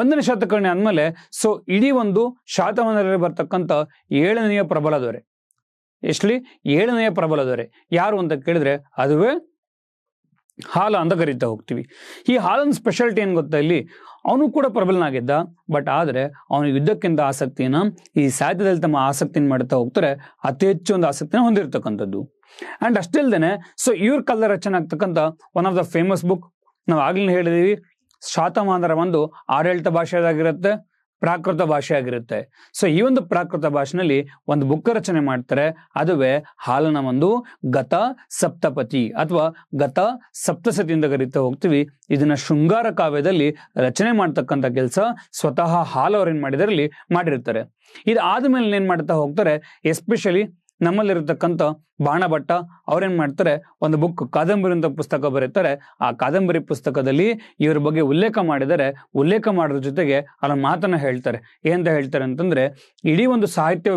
1ನೇ ಶಾತಕರ್ಣಿ ಆದ್ಮೇಲೆ ಸೊ ಇಡೀ ಒಂದು ಶಾತವಾಹನರಲ್ಲಿ ಬರ್ತಕ್ಕಂಥ 7ನೆಯ ಪ್ರಬಲ ದೊರೆ. ಎಷ್ಟಲಿ 7ನೆಯ ಪ್ರಬಲ ದೊರೆ ಯಾರು ಅಂತ ಕೇಳಿದ್ರೆ ಅದುವೇ ಹಾಲ ಅಂತ ಕರೀತಾ ಹೋಗ್ತೀವಿ. ಈ ಹಾಲನ ಸ್ಪೆಷಾಲಿಟಿ ಏನ್ ಗೊತ್ತಾ, ಇಲ್ಲಿ ಅವನು ಕೂಡ ಪ್ರಬಲನಾಗಿದ್ದ, ಬಟ್ ಆದ್ರೆ ಅವನು ಯುದ್ಧಕ್ಕಿಂತ ಆಸಕ್ತಿನ ಈ ಸಾಹಿತ್ಯದಲ್ಲಿ ತಮ್ಮ ಆಸಕ್ತಿನ ಮಾಡ್ತಾ ಹೋಗ್ತಾರೆ, ಅತಿ ಹೆಚ್ಚು ಒಂದು ಆಸಕ್ತಿನ ಹೊಂದಿರತಕ್ಕಂಥದ್ದು. ಅಂಡ್ ಅಷ್ಟೇ ಅಲ್ದೇನೆ ಸೊ ಇವ್ರ ಕಾಲದ ರಚನೆ ಆಗ್ತಕ್ಕಂಥ one of the famous book ನಾವು ಆಗ್ಲೇ ಹೇಳಿದೀವಿ, ಶಾತವಾಹನರ ಒಂದು ಆಡಳಿತ ಭಾಷೆಯಾಗಿರುತ್ತೆ, ಪ್ರಾಕೃತ ಭಾಷೆ ಆಗಿರುತ್ತೆ. ಸೊ ಈ ಒಂದು ಪ್ರಾಕೃತ ಭಾಷೆನಲ್ಲಿ ಒಂದು ಬುಕ್ ರಚನೆ ಮಾಡ್ತಾರೆ, ಅದುವೇ ಹಾಲನ ಒಂದು ಗತ ಸಪ್ತಪತಿ ಅಥವಾ ಗತ ಸಪ್ತಸತಿ ಅಂತ ಕರೀತಾ ಹೋಗ್ತೀವಿ. ಇದನ್ನ ಶೃಂಗಾರ ಕಾವ್ಯದಲ್ಲಿ ರಚನೆ ಮಾಡ್ತಕ್ಕಂಥ ಕೆಲಸ ಸ್ವತಃ ಹಾಲ್ ಅವ್ರು ಏನ್ ಮಾಡಿದಾರಲ್ಲಿ ಮಾಡಿರ್ತಾರೆ. ಇದು ಆದ್ಮೇಲೆ ಏನ್ ಮಾಡ್ತಾ ಹೋಗ್ತಾರೆ, ಎಸ್ಪೆಷಲಿ ನಮ್ಮಲ್ಲಿರತಕ್ಕಂಥ ಬಾಣಭಟ್ಟ ಅವ್ರೇನ್ ಮಾಡ್ತಾರೆ, ಒಂದು ಬುಕ್ ಕಾದಂಬರಿ ಅಂತ ಪುಸ್ತಕ ಬರೀತಾರೆ. ಆ ಕಾದಂಬರಿ ಪುಸ್ತಕದಲ್ಲಿ ಇವ್ರ ಬಗ್ಗೆ ಉಲ್ಲೇಖ ಮಾಡಿದರೆ, ಉಲ್ಲೇಖ ಮಾಡೋದ್ರ ಜೊತೆಗೆ ಅಲ್ಲ ಮಾತನ್ನ ಹೇಳ್ತಾರೆ. ಏನಂತ ಹೇಳ್ತಾರೆ ಅಂತಂದ್ರೆ, ಇಡೀ ಒಂದು ಸಾಹಿತ್ಯ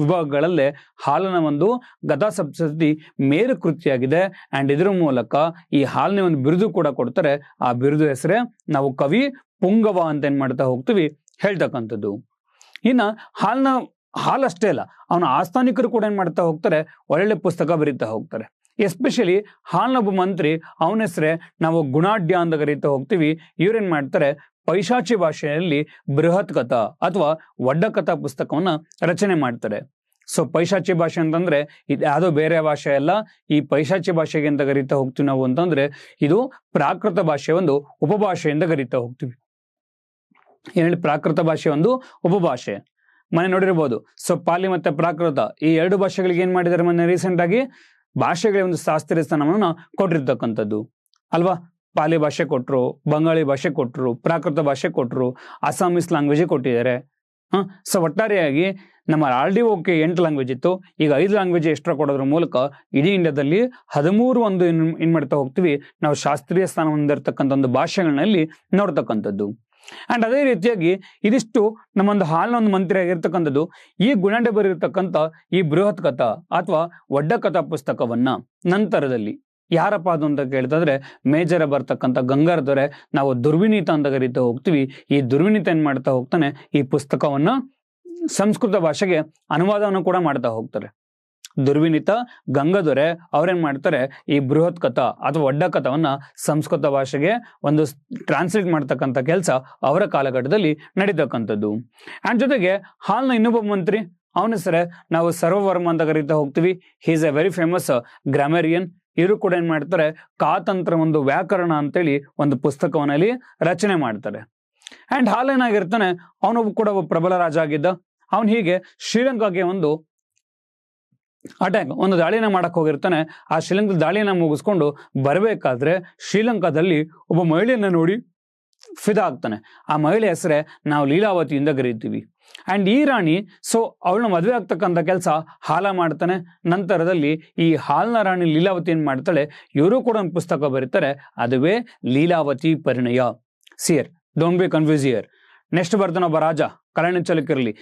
ವಿಭಾಗಗಳಲ್ಲೇ ಹಾಲನ ಒಂದು ಗತಾ ಸಪ್ತಸತಿ ಮೇರು ಕೃತಿಯಾಗಿದೆ. ಅಂಡ್ ಇದ್ರ ಮೂಲಕ ಈ ಹಾಲಿನ ಒಂದು ಬಿರುದು ಕೂಡ ಕೊಡ್ತಾರೆ. ಆ ಬಿರುದು ಹೆಸರೇ ನಾವು ಕವಿ ಪುಂಗವ ಅಂತ ಏನ್ ಮಾಡ್ತಾ ಹೋಗ್ತೀವಿ ಹೇಳ್ತಕ್ಕಂಥದ್ದು. ಇನ್ನ ಹಾಲಷ್ಟೇ ಅಲ್ಲ, ಅವನ ಆಸ್ಥಾನಿಕರು ಕೂಡ ಏನ್ ಮಾಡ್ತಾ ಹೋಗ್ತಾರೆ, ಒಳ್ಳೆ ಪುಸ್ತಕ ಬರೀತಾ ಹೋಗ್ತಾರೆ. ಎಸ್ಪೆಷಲಿ ಹಾಲ್ನೊಬ್ಬ ಮಂತ್ರಿ, ಅವನ ಹೆಸರೇ ನಾವು ಗುಣಾಢ್ಯ ಅಂತ ಕರೀತಾ ಹೋಗ್ತೀವಿ. ಇವ್ರೇನ್ ಮಾಡ್ತಾರೆ, ಪೈಶಾಚಿ ಭಾಷೆಯಲ್ಲಿ ಬೃಹತ್ ಕಥಾ ಅಥವಾ ಒಡ್ಡ ಕಥಾ ಪುಸ್ತಕವನ್ನ ರಚನೆ ಮಾಡ್ತಾರೆ. ಸೊ ಪೈಶಾಚಿ ಭಾಷೆ ಅಂತಂದ್ರೆ ಇದು ಯಾವುದೋ ಬೇರೆ ಭಾಷೆ ಅಲ್ಲ. ಈ ಪೈಶಾಚಿ ಭಾಷೆಗೆ ಅಂತ ಕರೀತಾ ಹೋಗ್ತೀವಿ ನಾವು ಅಂತಂದ್ರೆ, ಇದು ಪ್ರಾಕೃತ ಭಾಷೆ ಒಂದು ಉಪಭಾಷೆಯಿಂದ ಕರೀತಾ ಹೋಗ್ತೀವಿ. ಏನ್ ಹೇಳಿ, ಪ್ರಾಕೃತ ಭಾಷೆ ಒಂದು ಉಪಭಾಷೆ. ಮನೆ ನೋಡಿರ್ಬೋದು. ಸೊ ಪಾಲಿ ಮತ್ತೆ ಪ್ರಾಕೃತ ಈ 2 ಭಾಷೆಗಳಿಗೆ ಏನ್ ಮಾಡಿದ್ದಾರೆ, ಮೊನ್ನೆ ರೀಸೆಂಟ್ ಆಗಿ ಭಾಷೆಗಳಿಗೆ ಒಂದು ಶಾಸ್ತ್ರೀಯ ಸ್ಥಾನವನ್ನು ಕೊಟ್ಟಿರ್ತಕ್ಕಂಥದ್ದು ಅಲ್ವಾ. ಪಾಲಿ ಭಾಷೆ ಕೊಟ್ರು, ಬಂಗಾಳಿ ಭಾಷೆ ಕೊಟ್ರು, ಪ್ರಾಕೃತ ಭಾಷೆ ಕೊಟ್ರು, ಅಸ್ಸಾಮೀಸ್ ಲ್ಯಾಂಗ್ವೇಜ್ ಕೊಟ್ಟಿದ್ದಾರೆ. ಸೊ ಒಟ್ಟಾರೆಯಾಗಿ ನಮ್ಮ ಆಲ್ರೆಡಿ ಓಕೆ 8 ಲ್ಯಾಂಗ್ವೇಜ್ ಇತ್ತು, ಈಗ 5 ಲ್ಯಾಂಗ್ವೇಜ್ ಎಕ್ಸ್ಟ್ರಾ ಕೊಡೋದ್ರ ಮೂಲಕ ಇಡೀ ಇಂಡಿಯಾದಲ್ಲಿ 13 ಒಂದು ಏನ್ ಮಾಡ್ತಾ ಹೋಗ್ತೀವಿ ನಾವು ಶಾಸ್ತ್ರೀಯ ಸ್ಥಾನ ಹೊಂದಿರತಕ್ಕಂಥ ಒಂದು ಭಾಷೆಗಳಲ್ಲಿ ನೋಡ್ತಕ್ಕಂಥದ್ದು. ಅಂಡ್ ಅದೇ ರೀತಿಯಾಗಿ ಇದಿಷ್ಟು ನಮ್ಮೊಂದು ಹಾಲಿನ ಒಂದು ಮಂತ್ರಿ ಆಗಿರ್ತಕ್ಕಂಥದ್ದು. ಈ ಗುಣಾಢ್ಯ ಬರೆದಿರ್ತಕ್ಕಂಥ ಈ ಬೃಹತ್ ಕಥಾ ಅಥವಾ ಒಡ್ಡ ಕಥಾ ಪುಸ್ತಕವನ್ನ ನಂತರದಲ್ಲಿ ಯಾರಪ್ಪ ಅದು ಅಂತ ಕೇಳ್ತಂದ್ರೆ, ಮೇಜರ ಬರ್ತಕ್ಕಂಥ ಗಂಗಾರ ದೊರೆ, ನಾವು ದುರ್ವಿನೀತ ಅಂತ ಕರೀತಾ ಹೋಗ್ತೀವಿ. ಈ ದುರ್ವಿನೀತ ಏನ್ ಮಾಡ್ತಾ ಹೋಗ್ತಾನೆ, ಈ ಪುಸ್ತಕವನ್ನ ಸಂಸ್ಕೃತ ಭಾಷೆಗೆ ಅನುವಾದವನ್ನು ಕೂಡ ಮಾಡ್ತಾ ಹೋಗ್ತಾರೆ. ದುರ್ವಿನೀತ ಗಂಗಾದೊರೆ ಅವ್ರೇನ್ ಮಾಡ್ತಾರೆ, ಈ ಬೃಹತ್ ಕಥಾ ಅಥವಾ ಒಡ್ಡ ಕಥಾವನ್ನ ಸಂಸ್ಕೃತ ಭಾಷೆಗೆ ಒಂದು ಟ್ರಾನ್ಸ್ಲೇಟ್ ಮಾಡ್ತಕ್ಕಂಥ ಕೆಲಸ ಅವರ ಕಾಲಘಟ್ಟದಲ್ಲಿ ನಡೀತಕ್ಕಂಥದ್ದು. ಅಂಡ್ ಜೊತೆಗೆ ಹಾಲ್ನ ಇನ್ನೊಬ್ಬ ಮಂತ್ರಿ, ಅವನ ಹೆಸರೇ ನಾವು ಸರ್ವವರ್ಮ ಅಂತ ಕರೀತಾ ಹೋಗ್ತೀವಿ. He is a very famous grammarian. ಇವರು ಕೂಡ ಏನ್ ಮಾಡ್ತಾರೆ, ಕಾತಂತ್ರ ಒಂದು ವ್ಯಾಕರಣ ಅಂತೇಳಿ ಒಂದು ಪುಸ್ತಕವನ್ನಲ್ಲಿ ರಚನೆ ಮಾಡ್ತಾರೆ. ಅಂಡ್ ಹಾಲ್ ಏನಾಗಿರ್ತಾನೆ, ಅವನೊಬ್ಬ ಕೂಡ ಒಬ್ಬ ಪ್ರಬಲ ರಾಜ ಆಗಿದ್ದ. ಅವನು ಹೀಗೆ ಶ್ರೀಲಂಕಾಗೆ ಒಂದು ಒಂದು ದಾಳಿನ ಮಾಡಕ್ ಹೋಗಿರ್ತಾನೆ. ಆ ಶ್ರೀಲಂಕಾ ದಾಳಿನ ಮುಗಿಸ್ಕೊಂಡು ಬರಬೇಕಾದ್ರೆ ಶ್ರೀಲಂಕಾದಲ್ಲಿ ಒಬ್ಬ ಮಹಿಳೆಯನ್ನ ನೋಡಿ ಫಿದಾ ಆಗ್ತಾನೆ. ಆ ಮಹಿಳೆ ಹೆಸರೇ ನಾವು ಲೀಲಾವತಿಯಿಂದ ಕರೀತೀವಿ. ಅಂಡ್ ಈ ರಾಣಿ, ಸೊ ಅವಳನ್ನ ಮದುವೆ ಆಗ್ತಕ್ಕಂಥ ಕೆಲಸ ಹಾಲ ಮಾಡ್ತಾನೆ. ನಂತರದಲ್ಲಿ ಈ ಹಾಲ್ನ ರಾಣಿ ಲೀಲಾವತಿ ಏನ್ ಮಾಡ್ತಾಳೆ, ಇವರು ಕೂಡ ಒಂದು ಪುಸ್ತಕ ಬರೀತಾರೆ, ಅದುವೇ ಲೀಲಾವತಿ ಪರಿಣಯ. ಸಿಯರ್ don't be confuse here. Next ಬರ್ತಾನೆ ಒಬ್ಬ ರಾಜ, ಕಲ್ಯಾಣ ಚಾಲುಕ್ಯರಲ್ಲಿ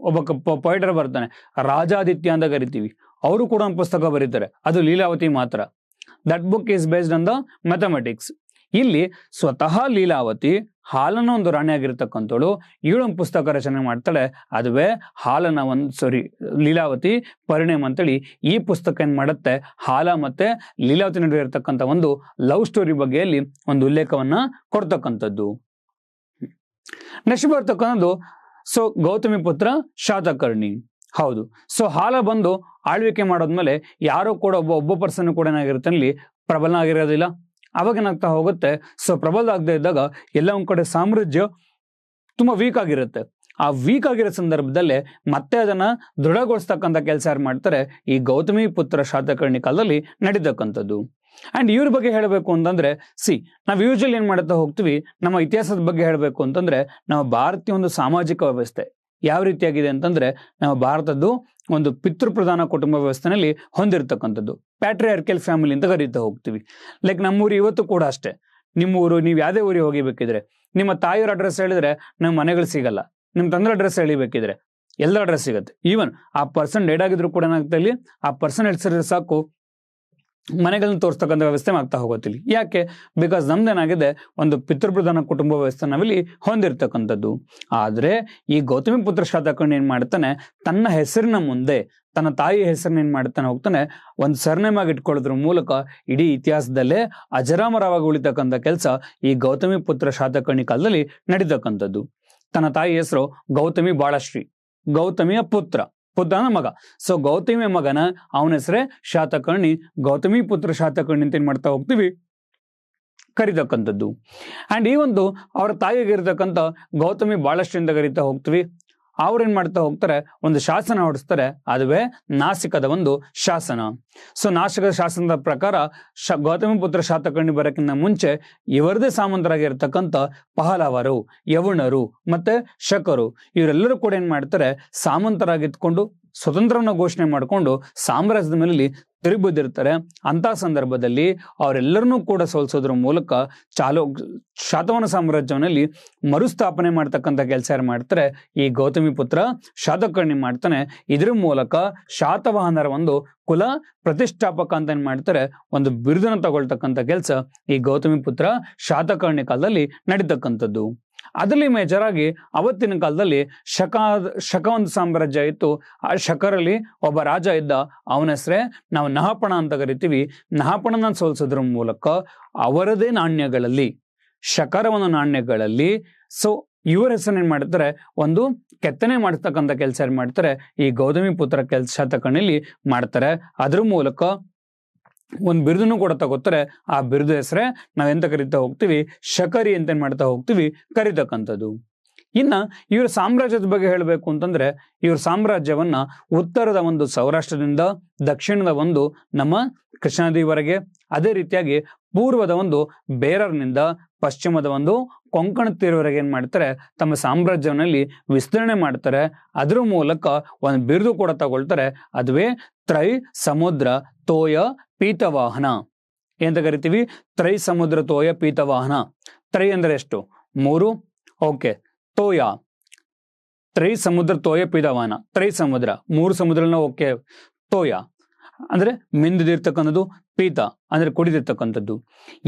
ಒಬ್ಬ ಪೊಯಿಟರ್ ಬರ್ತಾನೆ, ರಾಜಾದಿತ್ಯ ಅಂತ ಕರಿತೀವಿ. ಅವರು ಕೂಡ ಒಂದು ಪುಸ್ತಕ ಬರೀತಾರೆ, ಅದು ಲೀಲಾವತಿ ಮಾತ್ರ. That book is based on the mathematics. ಇಲ್ಲಿ ಸ್ವತಃ ಲೀಲಾವತಿ ಹಾಲನ ಒಂದು ರಾಣಿ ಆಗಿರ್ತಕ್ಕಂಥವಳು, ಇವಳೊಂದು ಪುಸ್ತಕ ರಚನೆ ಮಾಡ್ತಾಳೆ, ಅದುವೇ ಹಾಲನ ಲೀಲಾವತಿ ಪರಿಣಯ ಅಂತೇಳಿ. ಈ ಪುಸ್ತಕ ಏನ್ ಮಾಡುತ್ತೆ, ಹಾಲ ಮತ್ತೆ ಲೀಲಾವತಿ ನಡುವೆ ಇರತಕ್ಕಂಥ ಒಂದು ಲವ್ ಸ್ಟೋರಿ ಬಗ್ಗೆಯಲ್ಲಿ ಒಂದು ಉಲ್ಲೇಖವನ್ನ ಕೊಡ್ತಕ್ಕಂಥದ್ದು. ನೆಕ್ಸ್ಟ್ ಬರ್ತಕ್ಕಂಥದ್ದು ಸೊ ಗೌತಮಿ ಪುತ್ರ ಶಾತಕರ್ಣಿ. ಹೌದು, ಸೊ ಹಾಲ ಬಂದು ಆಳ್ವಿಕೆ ಮಾಡೋದ್ಮೇಲೆ ಯಾರೋ ಕೂಡ ಒಬ್ಬ ಪರ್ಸನ್ ಕೂಡ ಏನಾಗಿರುತ್ತೆ ಅಲ್ಲಿ ಪ್ರಬಲ ಆಗಿರೋದಿಲ್ಲ. ಅವಾಗ ಏನಾಗ್ತಾ ಹೋಗುತ್ತೆ, ಸೊ ಪ್ರಬಲ ಆಗದೆ ಇದ್ದಾಗ ಎಲ್ಲ ಒಂದ್ ಕಡೆ ಸಾಮ್ರಾಜ್ಯ ತುಂಬಾ ವೀಕ್ ಆಗಿರುತ್ತೆ. ಆ ವೀಕ್ ಆಗಿರೋ ಸಂದರ್ಭದಲ್ಲೇ ಮತ್ತೆ ಅದನ್ನ ದೃಢಗೊಳಿಸ್ತಕ್ಕಂಥ ಕೆಲಸ ಯಾರು ಮಾಡ್ತಾರೆ, ಈ ಗೌತಮಿ ಪುತ್ರ ಶಾತಕರ್ಣಿ ಕಾಲದಲ್ಲಿ ನಡೀತಕ್ಕಂಥದ್ದು. ಅಂಡ್ ಇವ್ರ ಬಗ್ಗೆ ಹೇಳಬೇಕು ಅಂತಂದ್ರೆ, ನಾವು ಯೂಶಲಿ ಏನ್ ಮಾಡ್ತಾ ಹೋಗ್ತೀವಿ, ನಮ್ಮ ಇತಿಹಾಸದ ಬಗ್ಗೆ ಹೇಳಬೇಕು ಅಂತಂದ್ರೆ, ನಮ್ಮ ಭಾರತೀಯ ಒಂದು ಸಾಮಾಜಿಕ ವ್ಯವಸ್ಥೆ ಯಾವ ರೀತಿಯಾಗಿದೆ ಅಂತಂದ್ರೆ, ನಮ್ಮ ಭಾರತದ್ದು ಒಂದು ಪಿತೃಪ್ರಧಾನ ಕುಟುಂಬ ವ್ಯವಸ್ಥೆನಲ್ಲಿ ಹೊಂದಿರತಕ್ಕಂಥದ್ದು, ಪ್ಯಾಟ್ರಿಯಾರ್ಕಲ್ ಫ್ಯಾಮಿಲಿ ಅಂತ ಕರೀತಾ ಹೋಗ್ತೀವಿ. ಲೈಕ್ ನಮ್ಮೂರು ಇವತ್ತು ಕೂಡ ಅಷ್ಟೇ. ನಿಮ್ಮೂರು, ನೀವು ಯಾವುದೇ ಊರಿಗೆ ಹೋಗಿಬೇಕಿದ್ರೆ ನಿಮ್ಮ ತಾಯಿಯವ್ರ ಅಡ್ರೆಸ್ ಹೇಳಿದ್ರೆ ನಮ್ಮ ಮನೆಗಳು ಸಿಗಲ್ಲ. ನಿಮ್ಮ ತಂದೆ ಅಡ್ರೆಸ್ ಹೇಳಿಬೇಕಿದ್ರೆ ಎಲ್ಲ ಅಡ್ರೆಸ್ ಸಿಗುತ್ತೆ. ಈವನ್ ಆ ಪರ್ಸನ್ ಡೆಡ್ ಆಗಿದ್ರು ಕೂಡ ಏನಾಗುತ್ತೆ, ಇಲ್ಲಿ ಆ ಪರ್ಸನ್ ಹೆಸರು ಸಾಕು ಮನೆಗಳನ್ನ ತೋರಿಸ್ತಕ್ಕಂಥ ವ್ಯವಸ್ಥೆ ಆಗ್ತಾ ಹೋಗೋತಿಲ್ಲಿ. ಯಾಕೆ? ಬಿಕಾಸ್ ನಮ್ದೇನಾಗಿದೆ, ಒಂದು ಪಿತೃಪ್ರಧಾನ ಕುಟುಂಬ ವ್ಯವಸ್ಥೆ ನಾವಿಲ್ಲಿ ಹೊಂದಿರತಕ್ಕಂಥದ್ದು. ಆದ್ರೆ ಈ ಗೌತಮಿ ಪುತ್ರ ಶಾತಕರ್ಣಿ ಏನ್ ಮಾಡ್ತಾನೆ, ತನ್ನ ಹೆಸರಿನ ಮುಂದೆ ತನ್ನ ತಾಯಿ ಹೆಸರನ್ನ ಏನ್ ಮಾಡ್ತಾನೆ ಹೋಗ್ತಾನೆ, ಒಂದು ಸರ್ನೇಮ್ ಆಗಿ ಇಟ್ಕೊಳ್ಳೋದ್ರ ಮೂಲಕ ಇಡೀ ಇತಿಹಾಸದಲ್ಲೇ ಅಜರಾಮರವಾಗಿ ಉಳಿತಕ್ಕಂಥ ಕೆಲಸ ಈ ಗೌತಮಿ ಪುತ್ರ ಶಾತಕರ್ಣಿ ಕಾಲದಲ್ಲಿ ನಡೀತಕ್ಕಂಥದ್ದು. ತನ್ನ ತಾಯಿ ಹೆಸರು ಗೌತಮಿ ಬಾಳಶ್ರೀ, ಗೌತಮಿಯ ಪುತ್ರ ಅಂದ್ರೆ ಮಗ. ಸೊ ಗೌತಮಿಯ ಮಗನ ಅವನ ಹೆಸರೇ ಶಾತಕರ್ಣಿ, ಗೌತಮಿ ಪುತ್ರ ಶಾತಕರ್ಣಿ ಅಂತ ಏನ್ ಮಾಡ್ತಾ ಹೋಗ್ತೀವಿ, ಕರಿತಕ್ಕಂಥದ್ದು. ಅಂಡ್ ಈ ಒಂದು ಅವರ ತಾಯಿಗೆ ಇರತಕ್ಕಂಥ ಗೌತಮಿ ಬಾಳಶ್ರೀ ಅಂತ ಕರಿತಾ ಹೋಗ್ತೀವಿ. ಅವ್ರೇನ್ ಮಾಡ್ತಾ ಹೋಗ್ತಾರೆ, ಒಂದು ಶಾಸನ ಹೊಡಿಸ್ತಾರೆ, ಅದುವೇ ನಾಸಿಕದ ಒಂದು ಶಾಸನ. ಸೊ ನಾಸಿಕದ ಶಾಸನದ ಪ್ರಕಾರ ಗೌತಮಿ ಪುತ್ರ ಶಾತಕರ್ಣಿ ಬರೋಕ್ಕಿಂತ ಮುಂಚೆ ಇವರದೇ ಸಾಮಂತರಾಗಿರ್ತಕ್ಕಂಥ ಪಹಲವರು, ಯವನರು ಮತ್ತೆ ಶಕರು ಇವರೆಲ್ಲರೂ ಕೂಡ ಏನ್ ಮಾಡ್ತಾರೆ, ಸಾಮಂತರಾಗಿತ್ಕೊಂಡು ಸ್ವತಂತ್ರನ ಘೋಷಣೆ ಮಾಡಿಕೊಂಡು ಸಾಮ್ರಾಜ್ಯದ ಮೇಲೆ ತಿರುಗಿಬಿದ್ದಿರ್ತಾರೆ. ಅಂತ ಸಂದರ್ಭದಲ್ಲಿ ಅವರೆಲ್ಲರನ್ನೂ ಕೂಡ ಸೋಲಿಸೋದ್ರ ಮೂಲಕ ಶಾತವಾಹನ ಸಾಮ್ರಾಜ್ಯದಲ್ಲಿ ಮರುಸ್ಥಾಪನೆ ಮಾಡ್ತಕ್ಕಂಥ ಕೆಲಸ ಯಾರು ಮಾಡ್ತಾರೆ, ಈ ಗೌತಮಿ ಪುತ್ರ ಶಾತಕರ್ಣಿ ಮಾಡ್ತಾನೆ. ಇದ್ರ ಮೂಲಕ ಶಾತವಾಹನರ ಒಂದು ಕುಲ ಪ್ರತಿಷ್ಠಾಪಕ ಅಂತ ಏನ್ ಮಾಡ್ತಾರೆ, ಒಂದು ಬಿರುದನ್ನು ತಗೊಳ್ತಕ್ಕಂಥ ಕೆಲಸ ಈ ಗೌತಮಿ ಪುತ್ರ ಶಾತಕರ್ಣಿ ಕಾಲದಲ್ಲಿ ನಡೀತಕ್ಕಂಥದ್ದು. ಅದರಲ್ಲಿ ಮೇಜರ್ ಆಗಿ ಅವತ್ತಿನ ಕಾಲದಲ್ಲಿ ಶಕ ಒಂದು ಸಾಮ್ರಾಜ್ಯ ಇತ್ತು. ಆ ಶಕರಲ್ಲಿ ಒಬ್ಬ ರಾಜ ಇದ್ದ, ಅವನ ಹೆಸರೇ ನಾವು ನಹಪಣ ಅಂತ ಕರಿತೀವಿ. ನಹಪಣನ ಸೋಲಿಸೋದ್ರ ಮೂಲಕ ಅವರದೇ ನಾಣ್ಯಗಳಲ್ಲಿ, ಶಕರ ಒಂದು ನಾಣ್ಯಗಳಲ್ಲಿ ಸೊ ಇವರ ಹೆಸರು ಏನ್ ಮಾಡ್ತಾರೆ, ಒಂದು ಕೆತ್ತನೆ ಮಾಡ್ತಕ್ಕಂಥ ಕೆಲಸ ಏನ್ ಮಾಡ್ತಾರೆ, ಈ ಗೌತಮಿ ಪುತ್ರ ಶಾತಕರ್ಣಿಲಿ ಮಾಡ್ತಾರೆ. ಅದ್ರ ಮೂಲಕ ಒಂದು ಬಿರುದನ್ನು ಕೂಡ ತಗೋತಾರೆ. ಆ ಬಿರುದು ಹೆಸರೇ ನಾವೆಂತ ಕರಿತಾ ಹೋಗ್ತೀವಿ, ಶಕರಿ ಅಂತ ಏನ್ ಮಾಡ್ತಾ ಹೋಗ್ತೀವಿ, ಕರಿತಕ್ಕಂಥದ್ದು. ಇನ್ನ ಇವ್ರ ಸಾಮ್ರಾಜ್ಯದ ಬಗ್ಗೆ ಹೇಳಬೇಕು ಅಂತಂದ್ರೆ, ಇವ್ರ ಸಾಮ್ರಾಜ್ಯವನ್ನ ಉತ್ತರದ ಒಂದು ಸೌರಾಷ್ಟ್ರದಿಂದ ದಕ್ಷಿಣದ ಒಂದು ನಮ್ಮ ಕೃಷ್ಣಾ ನದಿವರೆಗೆ, ಅದೇ ರೀತಿಯಾಗಿ ಪೂರ್ವದ ಒಂದು ಬೇರರ್ನಿಂದ ಪಶ್ಚಿಮದ ಒಂದು ಕೊಂಕಣ ತೀರವರೆಗೆ ಏನ್ ಮಾಡ್ತಾರೆ, ತಮ್ಮ ಸಾಮ್ರಾಜ್ಯದಲ್ಲಿ ವಿಸ್ತರಣೆ ಮಾಡ್ತಾರೆ. ಅದ್ರ ಮೂಲಕ ಒಂದು ಬಿರುದು ಕೂಡ ತಗೊಳ್ತಾರೆ, ಅದುವೇ ತ್ರೈ ಸಮುದ್ರ ತೋಯ ಪೀತವಾಹನ ಎಂತ ಕರಿತೀವಿ. ತ್ರೈ ಸಮುದ್ರ ತೋಯ ಪೀತವಾಹನ. ತ್ರೈ ಅಂದ್ರೆ ಎಷ್ಟು? 3. ಓಕೆ. ತೋಯ, ತ್ರೈ ಸಮುದ್ರ ತೋಯ ಪೀತವಾಹನ. ತ್ರೈ ಸಮುದ್ರ 3 ಸಮುದ್ರನ. ಓಕೆ. ತೋಯ ಅಂದ್ರೆ ಮಿಂದಿರ್ತಕ್ಕಂಥದ್ದು, ಪೀತ ಅಂದ್ರೆ ಕುಡಿದಿರ್ತಕ್ಕಂಥದ್ದು.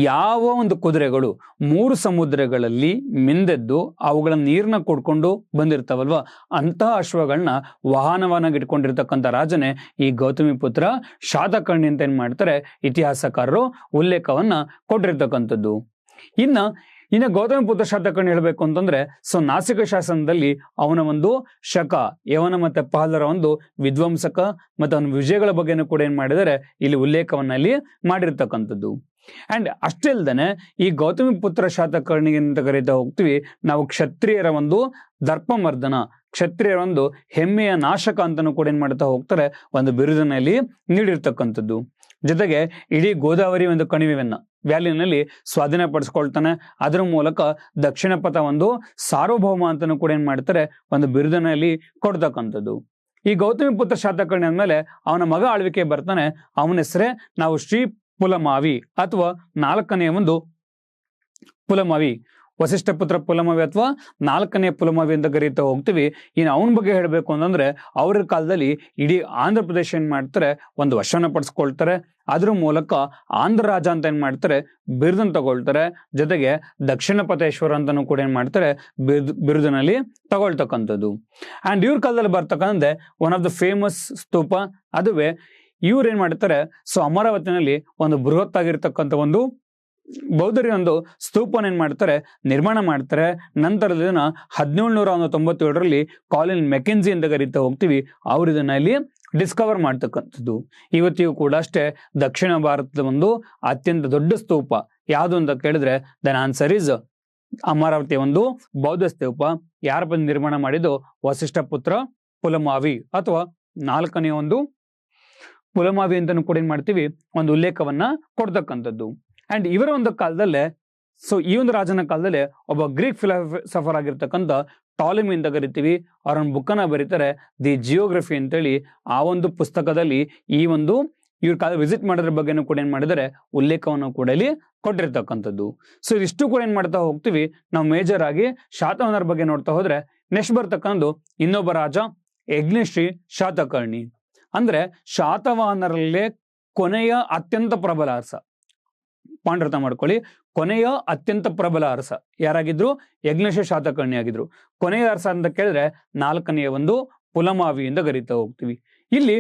ಯಾವ ಒಂದು ಕುದುರೆಗಳು 3 ಸಮುದ್ರಗಳಲ್ಲಿ ಮಿಂದೆದ್ದು ಅವುಗಳ ನೀರನ್ನ ಕುಡ್ಕೊಂಡು ಬಂದಿರ್ತಾವಲ್ವ, ಅಂತಹ ಅಶ್ವಗಳನ್ನ ವಾಹನವನ್ನಾಗಿ ಇಟ್ಕೊಂಡಿರ್ತಕ್ಕಂಥ ರಾಜನೇ ಈ ಗೌತಮಿ ಪುತ್ರ ಶಾತಕರ್ಣಿ ಅಂತ ಏನ್ ಮಾಡ್ತಾರೆ, ಇತಿಹಾಸಕಾರರು ಉಲ್ಲೇಖವನ್ನ ಕೊಟ್ಟಿರ್ತಕ್ಕಂಥದ್ದು. ಇನ್ನ ಗೌತಮಿ ಪುತ್ರ ಶಾತಕರ್ಣಿ ಹೇಳ್ಬೇಕು ಅಂತಂದ್ರೆ, ಸೊ ನಾಸಿಕ ಶಾಸನದಲ್ಲಿ ಅವನ ಒಂದು ಶಕ, ಯವನ ಮತ್ತೆ ಪಹಲರ ಒಂದು ವಿಧ್ವಂಸಕ ಮತ್ತೆ ಅವನ ವಿಜಯಗಳ ಬಗ್ಗೆನೂ ಕೂಡ ಏನ್ ಮಾಡಿದರೆ ಇಲ್ಲಿ ಉಲ್ಲೇಖವನ್ನ ಇಲ್ಲಿ ಮಾಡಿರ್ತಕ್ಕಂಥದ್ದು. ಅಂಡ್ ಅಷ್ಟೇ ಅಲ್ದೇನೆ ಈ ಗೌತಮಿ ಪುತ್ರ ಶಾತಕರ್ಣಿ ಅಂತ ಕರೀತಾ ಹೋಗ್ತೀವಿ ನಾವು ಕ್ಷತ್ರಿಯರ ಒಂದು ದರ್ಪಮರ್ದನ, ಕ್ಷತ್ರಿಯರ ಒಂದು ಹೆಮ್ಮೆಯ ನಾಶಕ ಅಂತಾನೂ ಕೂಡ ಏನ್ ಮಾಡ್ತಾ ಹೋಗ್ತಾರೆ, ಒಂದು ಬಿರುದಿನಲ್ಲಿ ನೀಡಿರ್ತಕ್ಕಂಥದ್ದು. ಜೊತೆಗೆ ಇಡೀ ಗೋದಾವರಿ ಒಂದು ಕಣಿವೆಯನ್ನ ವ್ಯಾಲಿನಲ್ಲಿ ಸ್ವಾಧೀನಪಡಿಸ್ಕೊಳ್ತಾನೆ. ಅದರ ಮೂಲಕ ದಕ್ಷಿಣ ಪಥ ಒಂದು ಸಾರ್ವಭೌಮ ಅಂತಾನೂ ಕೂಡ ಏನ್ ಮಾಡ್ತಾರೆ, ಒಂದು ಬಿರುದಿನಲ್ಲಿ ಕೊಡ್ತಕ್ಕಂಥದ್ದು. ಈ ಗೌತಮಿ ಪುತ್ರ ಶಾತಕರ್ಣಿ ಅಂದ್ಮೇಲೆ ಅವನ ಮಗ ಆಳ್ವಿಕೆ ಬರ್ತಾನೆ. ಅವನ ಹೆಸರೇ ನಾವು ಶ್ರೀ ಪುಲಮಾವಿ ಅಥವಾ 4ನೇ ಒಂದು ಪುಲಮಾವಿ, ವಸಿಷ್ಠ ಪುತ್ರ ಪುಲಮಾವಿ ಅಥವಾ 4ನೇ ಪುಲಮಾವಿ ಅಂತ ಕರೀತಾ ಹೋಗ್ತೀವಿ. ಇನ್ನು ಅವನ ಬಗ್ಗೆ ಹೇಳಬೇಕು ಅಂತಂದ್ರೆ, ಅವ್ರ ಕಾಲದಲ್ಲಿ ಇಡೀ ಆಂಧ್ರ ಪ್ರದೇಶ ಏನ್ ಮಾಡ್ತಾರೆ, ಒಂದು ವಶವನ್ನ ಪಡಿಸ್ಕೊಳ್ತಾರೆ. ಅದ್ರ ಮೂಲಕ ಆಂಧ್ರ ರಾಜ ಅಂತ ಏನ್ ಮಾಡ್ತಾರೆ, ಬಿರುದನ್ನು ತಗೊಳ್ತಾರೆ. ಜೊತೆಗೆ ದಕ್ಷಿಣ ಪಥೇಶ್ವರ ಅಂತಾನೂ ಕೂಡ ಏನ್ ಮಾಡ್ತಾರೆ, ಬಿರುದಿನಲ್ಲಿ ತಗೊಳ್ತಕ್ಕಂಥದ್ದು. ಅಂಡ್ ಇವ್ರ ಕಾಲದಲ್ಲಿ ಬರ್ತಕ್ಕಂಥದ್ದೇ ಒನ್ ಆಫ್ ದ ಫೇಮಸ್ ಸ್ತೂಪ, ಅದುವೇ ಇವ್ರು ಏನ್ ಮಾಡ್ತಾರೆ, ಸೊ ಅಮರಾವತಿನಲ್ಲಿ ಒಂದು ಬೃಹತ್ ಆಗಿರ್ತಕ್ಕಂಥ ಒಂದು ಬೌದ್ಧರಿ ಒಂದು ಸ್ತೂಪನ ಏನ್ ಮಾಡ್ತಾರೆ, ನಿರ್ಮಾಣ ಮಾಡ್ತಾರೆ. ನಂತರದ ದಿನ 1797ರಲ್ಲಿ ಕಾಲಿನ್ ಮೆಕೆನ್ಸಿ ಅಂತ ಕರೀತಾ ಹೋಗ್ತೀವಿ, ಅವ್ರ ಇದನ್ನ ಇಲ್ಲಿ ಡಿಸ್ಕವರ್ ಮಾಡ್ತಕ್ಕಂಥದ್ದು. ಇವತ್ತಿಗೂ ಕೂಡ ಅಷ್ಟೇ ದಕ್ಷಿಣ ಭಾರತದ ಒಂದು ಅತ್ಯಂತ ದೊಡ್ಡ ಸ್ತೂಪ ಯಾವುದು ಅಂತ ಕೇಳಿದ್ರೆ ದನ್ ಆನ್ಸರ್ ಇಸ್ ಅಮರಾವತಿಯ ಒಂದು ಬೌದ್ಧ ಸ್ತೂಪ. ಯಾರ ಬಂದು ನಿರ್ಮಾಣ ಮಾಡಿದ್ದು? ವಸಿಷ್ಠ ಪುತ್ರ ಪುಲಮಾವಿ ಅಥವಾ 4ನೇ ಒಂದು ಪುಲಮಾವಿ ಅಂತಾನು ಕೂಡ ಏನ್ ಮಾಡ್ತೀವಿ, ಒಂದು ಉಲ್ಲೇಖವನ್ನ ಕೊಡ್ತಕ್ಕಂಥದ್ದು. ಅಂಡ್ ಇವರ ಒಂದು ಕಾಲದಲ್ಲೇ, ಸೊ ಈ ಒಂದು ರಾಜನ ಕಾಲದಲ್ಲೇ ಒಬ್ಬ ಗ್ರೀಕ್ ಫಿಲಾಸಫರ್ ಆಗಿರ್ತಕ್ಕಂಥ ಟಾಲೆಮಿ ಅಂತ ಕರಿತೀವಿ, ಅವರೊಂದು ಬುಕ್ಕನ್ನ ಬರೀತಾರೆ, ದಿ ಜಿಯೋಗ್ರಫಿ ಅಂತೇಳಿ. ಆ ಒಂದು ಪುಸ್ತಕದಲ್ಲಿ ಈ ಒಂದು ಇವ್ರ ಕಾಲ ವಿಸಿಟ್ ಮಾಡೋದ್ರ ಬಗ್ಗೆನೂ ಕೂಡ ಏನ್ ಮಾಡಿದರೆ ಉಲ್ಲೇಖವನ್ನು ಕೂಡ ಇಲ್ಲಿ ಕೊಟ್ಟಿರ್ತಕ್ಕಂಥದ್ದು. ಸೊ ಇದಿಷ್ಟು ಕೂಡ ಏನ್ ಮಾಡ್ತಾ ಹೋಗ್ತೀವಿ ನಾವು ಮೇಜರ್ ಆಗಿ ಶಾತವಾಹನರ ಬಗ್ಗೆ ನೋಡ್ತಾ ಹೋದ್ರೆ, ನೆಕ್ಸ್ಟ್ ಬರ್ತಕ್ಕಂಥದ್ದು ಇನ್ನೊಬ್ಬ ರಾಜ ಯಜ್ಞಶ್ರೀ ಶಾತಕರ್ಣಿ. ಅಂದ್ರೆ ಶಾತವಾಹನರಲ್ಲೇ ಕೊನೆಯ ಅತ್ಯಂತ ಪ್ರಬಲ ಅರಸ. ಪಾಯಿಂಟ್ ಅರ್ಥ ಮಾಡ್ಕೊಳ್ಳಿ, ಕೊನೆಯ ಅತ್ಯಂತ ಪ್ರಬಲ ಅರಸ ಯಾರಾಗಿದ್ರು? ಯಜ್ಞೇಶ ಶಾತಕರ್ಣಿ ಆಗಿದ್ರು. ಕೊನೆಯ ಅರಸ ಅಂತ ಕೇಳಿದ್ರೆ 4ನೆಯ ಒಂದು ಪುಲಮಾವಿ ಅಂತ ಕರೀತಾ ಹೋಗ್ತೀವಿ. ಇಲ್ಲಿ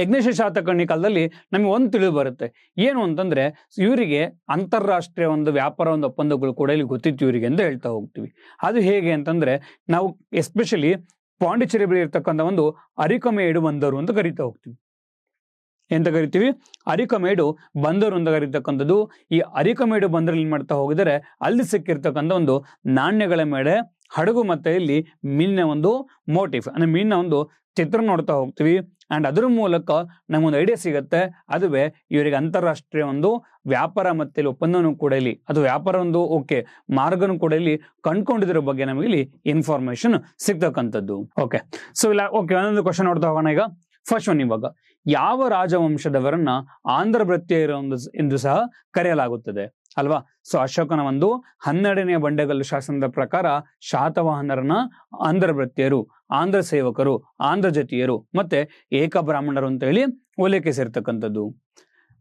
ಯಜ್ಞೇಶ ಶಾತಕರ್ಣಿ ಕಾಲದಲ್ಲಿ ನಮಗೆ ಒಂದು ತಿಳಿದು ಬರುತ್ತೆ, ಏನು ಅಂತಂದ್ರೆ ಇವರಿಗೆ ಅಂತಾರಾಷ್ಟ್ರೀಯ ಒಂದು ವ್ಯಾಪಾರ ಒಂದು ಒಪ್ಪಂದಗಳು ಕೂಡ ಇಲ್ಲಿ ಗೊತ್ತಿತ್ತು ಇವರಿಗೆ ಅಂತ ಹೇಳ್ತಾ ಹೋಗ್ತೀವಿ. ಅದು ಹೇಗೆ ಅಂತಂದ್ರೆ ನಾವು ಎಸ್ಪೆಷಲಿ ಪಾಂಡಿಚೇರಿ ಬಳಿ ಇರ್ತಕ್ಕಂಥ ಒಂದು ಅರಿಕಮೇಡು ಬಂದರು ಅಂತ ಕರಿತಾ ಹೋಗ್ತೀವಿ. ಎಂತ ಕರಿತೀವಿ? ಅರಿಕಮೇಡು ಬಂದರು ಅಂತ ಕರೀತಕ್ಕಂಥದ್ದು. ಈ ಅರಿಕಮೇಡು ಬಂದರಲ್ಲಿ ಏನ್ ಮಾಡ್ತಾ ಹೋಗಿದರೆ ಅಲ್ಲಿ ಸಿಕ್ಕಿರ್ತಕ್ಕಂಥ ಒಂದು ನಾಣ್ಯಗಳ ಮೇಲೆ ಹಡಗು ಮತ್ತೆ ಇಲ್ಲಿ ಮೀನಿನ ಒಂದು ಮೋಟಿಫ್ ಅಂದ್ರೆ ಮೀನಿನ ಒಂದು ಚಿತ್ರ ನೋಡ್ತಾ ಹೋಗ್ತೀವಿ. ಅಂಡ್ ಅದ್ರ ಮೂಲಕ ನಮಗೊಂದು ಐಡಿಯಾ ಸಿಗತ್ತೆ, ಅದುವೇ ಇವರಿಗೆ ಅಂತಾರಾಷ್ಟ್ರೀಯ ಒಂದು ವ್ಯಾಪಾರ ಮತ್ತೆ ಇಲ್ಲಿ ಒಪ್ಪಂದನೂ ಕೂಡ ಇಲ್ಲಿ ಅದು ವ್ಯಾಪಾರ ಒಂದು ಓಕೆ ಮಾರ್ಗನೂ ಕೂಡ ಇಲ್ಲಿ ಕಂಡ್ಕೊಂಡಿದ್ರ ಬಗ್ಗೆ ನಮಗೆ ಇಲ್ಲಿ ಇನ್ಫಾರ್ಮೇಶನ್ ಸಿಗ್ತಕ್ಕಂಥದ್ದು. ಓಕೆ, ಸೊ ಇಲ್ಲ ಓಕೆ ಒಂದೊಂದು ಕ್ವಶನ್ ನೋಡ್ತಾ ಹೋಗೋಣ. ಈಗ ಫಸ್ಟ್ ಒನ್, ಇವಾಗ ಯಾವ ರಾಜವಂಶದವರನ್ನ ಆಂಧ್ರ ಭೃತ್ಯರು ಎಂದು ಸಹ ಕರೆಯಲಾಗುತ್ತದೆ ಅಲ್ವಾ? ಸೊ ಅಶೋಕನ ಒಂದು 12ನೇ ಬಂಡೆಗಲ್ಲು ಶಾಸನದ ಪ್ರಕಾರ ಶಾತವಾಹನರನ್ನ ಆಂಧ್ರ ಭೃತ್ಯರು, ಆಂಧ್ರ ಸೇವಕರು, ಆಂಧ್ರ ಜತಿಯರು ಮತ್ತೆ ಏಕ ಬ್ರಾಹ್ಮಣರು ಅಂತ ಹೇಳಿ ಉಲ್ಲೇಖಿಸಿರ್ತಕ್ಕಂಥದ್ದು.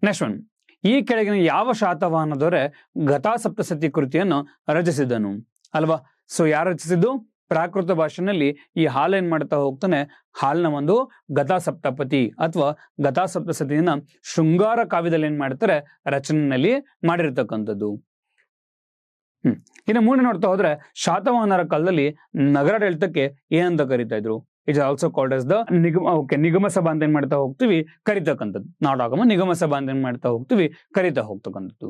ನೆಕ್ಸ್ಟ್ ಒನ್, ಈ ಕೆಳಗಿನ ಯಾವ ಶಾತವಾಹನದವರೇ ಗತಾ ಸಪ್ತಸತಿ ಕೃತಿಯನ್ನು ರಚಿಸಿದನು ಅಲ್ವಾ? ಸೊ ಯಾರು ರಚಿಸಿದ್ದು? ಪ್ರಾಕೃತ ಭಾಷೆನಲ್ಲಿ ಈ ಹಾಲ್ ಏನ್ ಮಾಡ್ತಾ ಹೋಗ್ತಾನೆ, ಹಾಲ್ನ ಒಂದು ಗತಾ ಸಪ್ತಪತಿ ಅಥವಾ ಗತಾ ಸಪ್ತಸತಿಯನ್ನ ಶೃಂಗಾರ ಕಾವ್ಯದಲ್ಲಿ ಏನ್ ಮಾಡ್ತಾರೆ, ರಚನೆಯಲ್ಲಿ ಮಾಡಿರ್ತಕ್ಕಂಥದ್ದು. ಇನ್ನು ಮುಂದೆ ನೋಡ್ತಾ ಹೋದ್ರೆ ಶಾತವಾಹನರ ಕಾಲದಲ್ಲಿ ನಗರಾಡಳಿತಕ್ಕೆ ಏನಂತ ಕರಿತಾ ಇದ್ರು? It is also called as the ನಿಗಮ ಸಭಾ ಅಂತ ಏನ್ ಮಾಡ್ತಾ ಹೋಗ್ತೀವಿ ಕರಿತಕ್ಕಂಥದ್ದು. ನಾಡಾಗಮ ನಿಗಮ ಸಭಾ ಅಂತ ಏನ್ ಮಾಡ್ತಾ ಹೋಗ್ತೀವಿ ಕರಿತಾ ಹೋಗ್ತಕ್ಕಂಥದ್ದು.